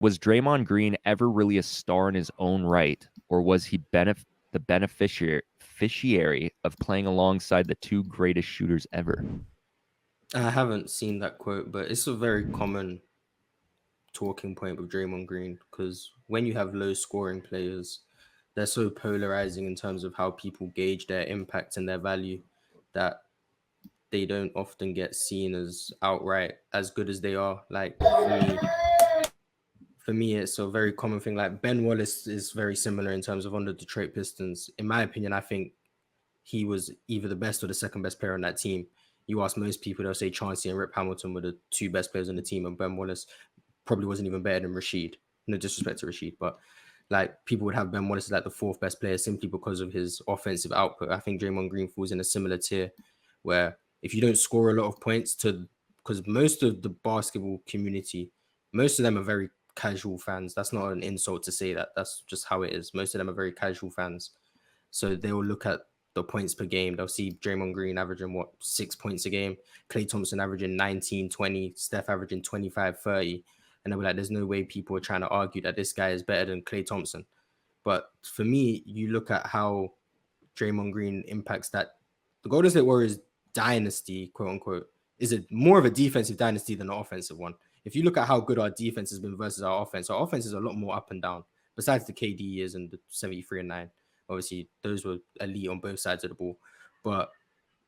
Was Draymond Green ever really a star in his own right, or was he the beneficiary of playing alongside the two greatest shooters ever? I haven't seen that quote, but it's a very common talking point with Draymond Green because when you have low scoring players, they're so polarizing in terms of how people gauge their impact and their value that they don't often get seen as outright as good as they are. Like for me, it's a very common thing. Like Ben Wallace is very similar in terms of on the Detroit Pistons. In my opinion, I think he was either the best or the second best player on that team. You ask most people, they'll say Chauncey and Rip Hamilton were the two best players on the team, and Ben Wallace probably wasn't even better than Rashid. No disrespect to Rashid, but like people would have Ben Wallace as like the fourth best player simply because of his offensive output. I think Draymond Green falls in a similar tier where if you don't score a lot of points to, because most of the basketball community, most of them are very casual fans. That's not an insult to say that. That's just how it is. Most of them are very casual fans. So they will look at the points per game. They'll see Draymond Green averaging 6 points a game, Klay Thompson averaging 19, 20, Steph averaging 25, 30. And they'll be like, there's no way people are trying to argue that this guy is better than Klay Thompson. But for me, you look at how Draymond Green impacts that. The Golden State Warriors dynasty, quote unquote, is a more of a defensive dynasty than an offensive one. If you look at how good our defense has been versus our offense is a lot more up and down. Besides the KD years and the 73 and 9, obviously those were elite on both sides of the ball. But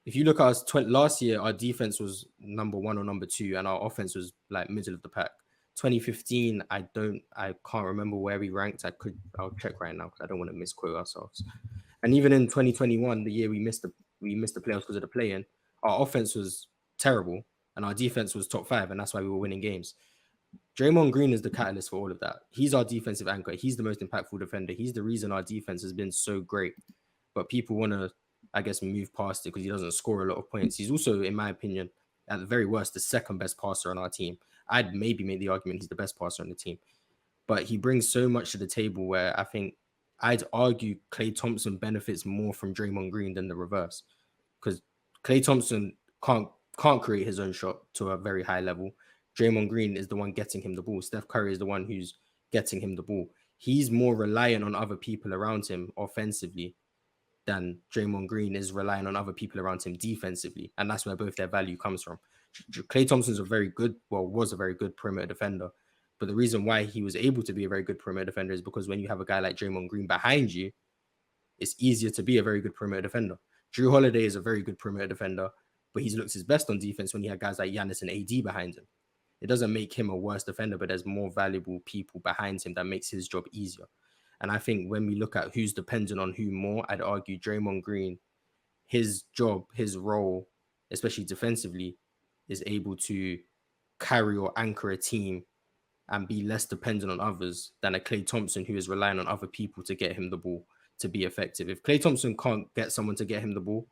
if you look at us last year, our defense was number one or number two, and our offense was like middle of the pack. 2015, I can't remember where we ranked. I'll check right now because I don't want to misquote ourselves. And even in 2021, the year we missed the playoffs because of the play-in, our offense was terrible and our defense was top five, and that's why we were winning games. Draymond Green is the catalyst for all of that. He's our defensive anchor. He's the most impactful defender. He's the reason our defense has been so great. But people want to, I guess, move past it because he doesn't score a lot of points. He's also, in my opinion, at the very worst, the second best passer on our team. I'd maybe make the argument he's the best passer on the team. But he brings so much to the table where I think I'd argue Klay Thompson benefits more from Draymond Green than the reverse. Because Klay Thompson can't create his own shot to a very high level. Draymond Green is the one getting him the ball. Steph Curry is the one who's getting him the ball. He's more reliant on other people around him offensively than Draymond Green is relying on other people around him defensively. And that's where both their value comes from. Klay Thompson's was a very good perimeter defender. But the reason why he was able to be a very good perimeter defender is because when you have a guy like Draymond Green behind you, it's easier to be a very good perimeter defender. Drew Holiday is a very good perimeter defender, but he's looked his best on defense when he had guys like Giannis and AD behind him. It doesn't make him a worse defender, but there's more valuable people behind him that makes his job easier. And I think when we look at who's dependent on who more, I'd argue Draymond Green, his job, his role, especially defensively, is able to carry or anchor a team and be less dependent on others than a Klay Thompson who is relying on other people to get him the ball to be effective. If Klay Thompson can't get someone to get him the ball,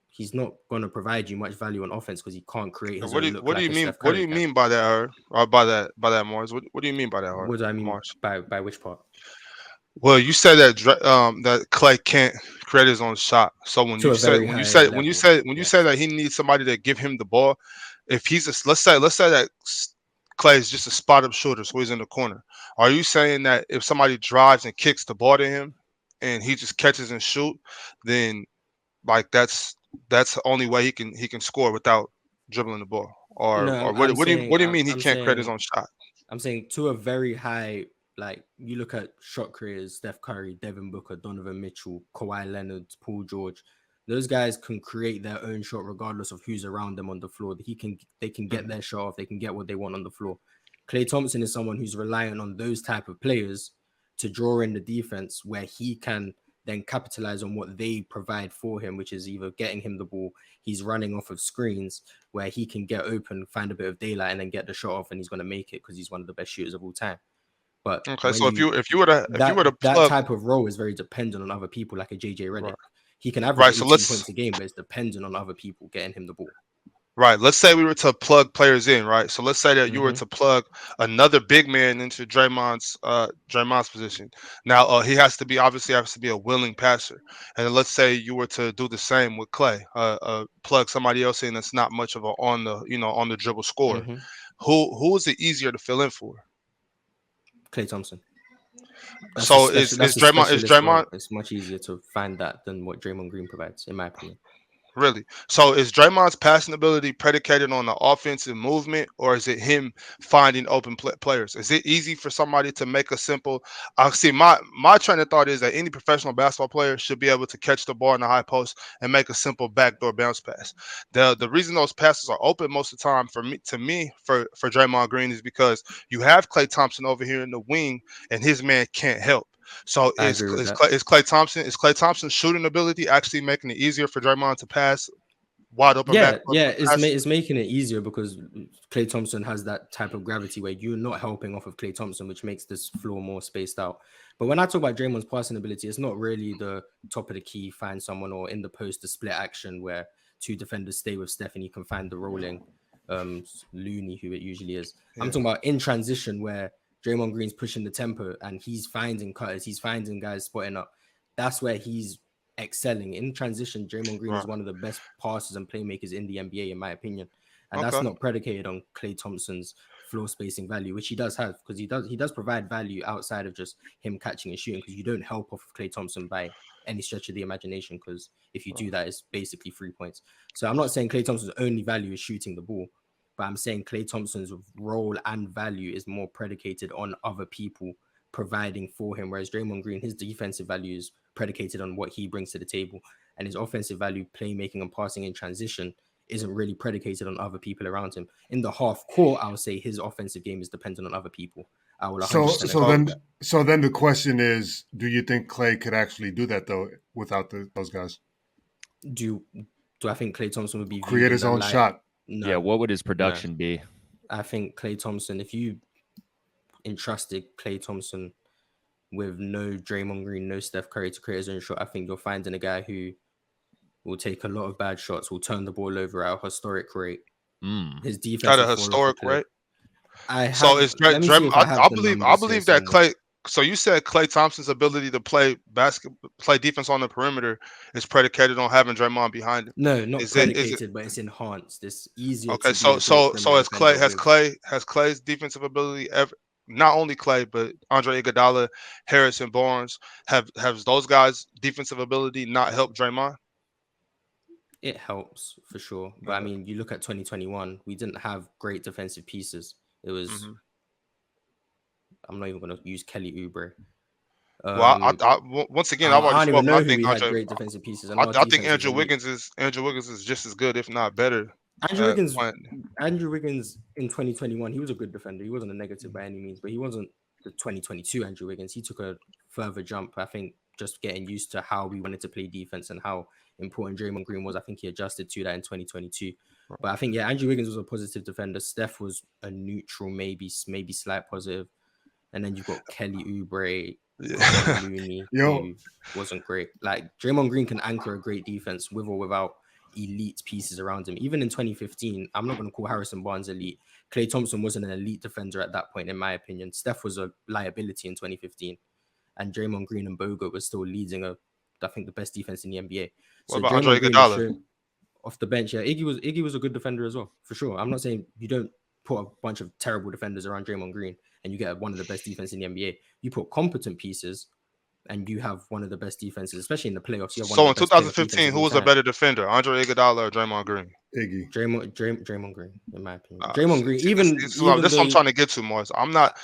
he's not going to provide you much value on offense because he can't create his own look What do like you a mean? Steph What do Curry you can. mean by that, or by that, Mars? What do you mean by that, What do I mean Mars? by which part? Well, you said that that Clay can't create his own shot. So To a very high level, when you yeah. say that he needs somebody to give him the ball, if he's a, let's say that Clay is just a spot up shooter, so he's in the corner. Are you saying that if somebody drives and kicks the ball to him, and he just catches and shoot, then like that's the only way he can score without dribbling the ball? Or No, or I'm what saying do you mean he can't create his own shot? I'm saying to a very high, like you look at shot creators, Steph Curry, Devin Booker, Donovan Mitchell, Kawhi Leonard, Paul George. Those guys can create their own shot regardless of who's around them on the floor. They can get their shot off. They can get what they want on the floor. Klay Thompson is someone who's relying on those type of players to draw in the defense where he can then capitalize on what they provide for him, which is either getting him the ball, he's running off of screens where he can get open, find a bit of daylight, and then get the shot off, and he's going to make it because he's one of the best shooters of all time. But Okay, when so you if you were to that plug type of role is very dependent on other people, like a JJ right, Redick. He can average right, so 18 let's points a game, but it's dependent on other people getting him the ball. right. Let's say we were to plug players in, right? So let's say that you were Mm-hmm. to plug another big man into Draymond's position. Now he has to be a willing passer. And then let's say you were to do the same with Clay. Plug somebody else in that's not much of a on the dribble scorer. Mm-hmm. Who is it easier to fill in for? Klay Thompson. That's So a is that's a Draymond specialist role. It's much easier to find that than what Draymond Green provides, in my opinion. really? So is Draymond's passing ability predicated on the offensive movement, or is it him finding open players? Is it easy for somebody to make a simple? I see. My train of thought is that any professional basketball player should be able to catch the ball in the high post and make a simple backdoor bounce pass. The reason those passes are open most of the time for Draymond Green is because you have Klay Thompson over here in the wing, and his man can't help. So I agree with that. Is Klay Thompson's shooting ability actually making it easier for Draymond to pass wide open back? Yeah, it's making it easier because Klay Thompson has that type of gravity where you're not helping off of Klay Thompson, which makes this floor more spaced out. But when I talk about Draymond's passing ability, it's not really the top of the key, find someone, or in the post, the split action where two defenders stay with Steph and you can find the rolling loony who it usually is. Yeah. I'm talking about in transition where Draymond Green's pushing the tempo and he's finding cutters, he's finding guys spotting up. That's where he's excelling in transition. Draymond Green is one of the best passers and playmakers in the NBA, in my opinion, and that's not predicated on Klay Thompson's floor spacing value, which he does have, because he does provide value outside of just him catching and shooting, because you don't help off of Klay Thompson by any stretch of the imagination, because if you do that, it's basically 3 points. So I'm not saying Klay Thompson's only value is shooting the ball, but I'm saying Klay Thompson's role and value is more predicated on other people providing for him, whereas Draymond Green, his defensive value is predicated on what he brings to the table, and his offensive value, playmaking and passing in transition, isn't really predicated on other people around him. In the half court, I would say his offensive game is dependent on other people. I will 100% so then the question is, do you think Klay could actually do that though without those guys? Do I think Klay Thompson would be create his own shot? No. Yeah, what would his production be? I think Klay Thompson, if you entrusted Klay Thompson with no Draymond Green, no Steph Curry to create his own shot, I think you're finding a guy who will take a lot of bad shots, will turn the ball over at a historic rate. His defense at a historic rate. I believe that Klay. So you said Klay Thompson's ability to play defense on the perimeter is predicated on having Draymond behind him. No, not predicated, but it's enhanced. It's easier. Okay, so has Klay's defensive ability ever? Not only Klay, but Andre Iguodala, Harrison Barnes, have those guys' defensive ability not helped Draymond? It helps for sure, but I mean, you look at 2021, we didn't have great defensive pieces. It was. I'm not even going to use Kelly Oubre. Once again, I've already spoken. I think had great defensive pieces. I think Andrew Wiggins is just as good, if not better. Andrew Wiggins in 2021, he was a good defender. He wasn't a negative by any means, but he wasn't the 2022 Andrew Wiggins. He took a further jump. I think just getting used to how we wanted to play defense and how important Draymond Green was. I think he adjusted to that in 2022. But I think, Andrew Wiggins was a positive defender. Steph was a neutral, maybe slight positive. And then you've got Kelly Oubre, Looney, who wasn't great. Like, Draymond Green can anchor a great defense with or without elite pieces around him. Even in 2015, I'm not going to call Harrison Barnes elite. Klay Thompson wasn't an elite defender at that point, in my opinion. Steph was a liability in 2015. And Draymond Green and Bogut were still leading I think the best defense in the NBA. So what about Andre Iguodala? Off the bench, Iggy was a good defender as well, for sure. I'm not saying you don't put a bunch of terrible defenders around Draymond Green and you get one of the best defense in the NBA. You put competent pieces and you have one of the best defenses, especially in the playoffs. So in 2015, who was a better defender, Andre Iguodala or Draymond Green? Iggy. Draymond Green, in my opinion. Draymond Green, that's what I'm trying to get to, Morris. I'm not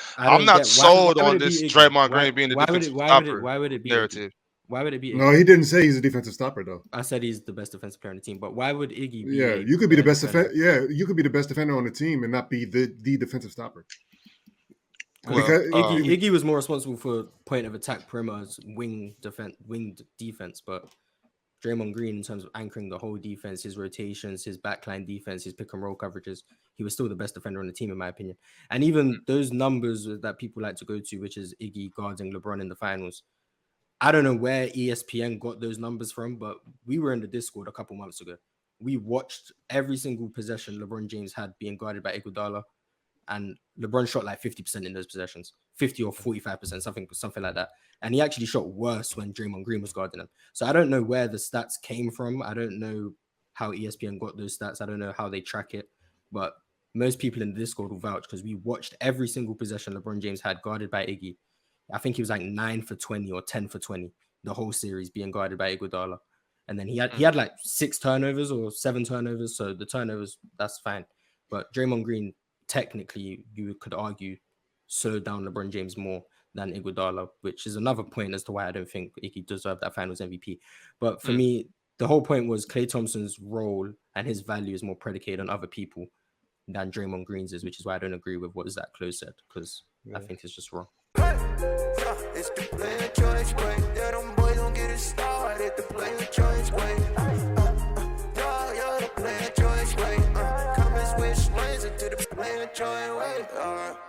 sold on this Draymond Green being the defensive stopper narrative. Why would it be Iggy? No, he didn't say he's a defensive stopper, though. I said he's the best defensive player on the team, but why would Iggy be? Yeah, you could be the best you could be the best defender on the team and not be the defensive stopper. Because Iggy was more responsible for point of attack, perimeters, wing defense, but Draymond Green, in terms of anchoring the whole defense, his rotations, his backline defense, his pick and roll coverages, he was still the best defender on the team, in my opinion. And even those numbers that people like to go to, which is Iggy guarding LeBron in the finals, I don't know where ESPN got those numbers from, but we were in the Discord a couple months ago. We watched every single possession LeBron James had being guarded by Iguodala, and LeBron shot like 50% in those possessions, 50 or 45%, something like that. And he actually shot worse when Draymond Green was guarding him. So I don't know where the stats came from. I don't know how ESPN got those stats. I don't know how they track it. But most people in the Discord will vouch because we watched every single possession LeBron James had guarded by Iggy. I think he was like 9 for 20 or 10 for 20 the whole series being guarded by Iguodala. And then he had like 6 turnovers or 7 turnovers. So the turnovers, that's fine. But Draymond Green, technically, you could argue, slowed down LeBron James more than Iguodala, which is another point as to why I don't think Iggy deserved that Finals MVP. But for me, the whole point was Klay Thompson's role and his value is more predicated on other people than Draymond Green's is, which is why I don't agree with what Zach Close said, because I think it's just wrong. It's the player choice way. Yeah, them boys don't get it started. The player choice way. Yeah, the player choice way. Come and switch lanes into the player choice way.